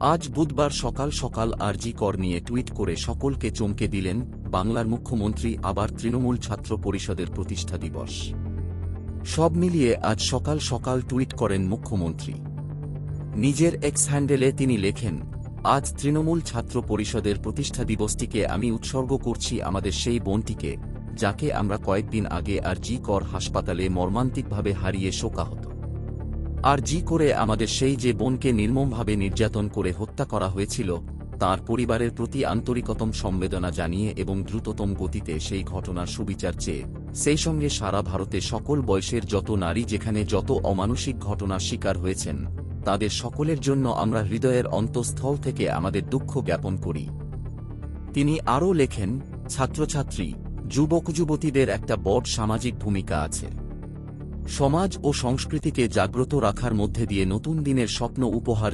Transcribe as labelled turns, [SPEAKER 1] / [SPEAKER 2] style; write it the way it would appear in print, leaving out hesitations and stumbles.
[SPEAKER 1] আজ বুধবার সকাল সকাল আরজি কর নিয়ে টুইট করে সকলকে চমকে দিলেন বাংলার মুখ্যমন্ত্রী। আবার তৃণমূল ছাত্র পরিষদের প্রতিষ্ঠা দিবস। সব মিলিয়ে আজ সকাল সকাল টুইট করেন মুখ্যমন্ত্রী। নিজের এক্স হ্যান্ডেলে তিনি লেখেন, আজ তৃণমূল ছাত্র পরিষদের প্রতিষ্ঠা দিবসটিকে আমি উৎসর্গ করছি আমাদের সেই বোনটিকে, যাকে আমরা কয়েকদিন আগে আরজি কর হাসপাতালে মর্মান্তিকভাবে হারিয়ে শোকাহত। আরজি করে আমাদের সেই যে বোনকে নির্মমভাবে নির্যাতন করে হত্যা করা হয়েছিল, তার পরিবারের প্রতি আন্তরিকতম সমবেদনা জানিয়ে এবং দ্রুততম গতিতে সেই ঘটনার সুবিচার চেয়ে, সেই সঙ্গে সারা ভারতে সকল বয়সের যত নারী যেখানে যত অমানুষিক ঘটনার শিকার হয়েছেন, তাদের সকলের জন্য আমরা হৃদয়ের অন্তঃস্থল থেকে আমাদের দুঃখ জ্ঞাপন করি। তিনি আরও লেখেন, ছাত্রছাত্রী, যুবক যুবতীদের একটা বড় সামাজিক ভূমিকা আছে। সমাজ ও সংস্কৃতিকে জাগ্রত রাখার মধ্যে দিয়ে নতুন দিনের স্বপ্ন উপহার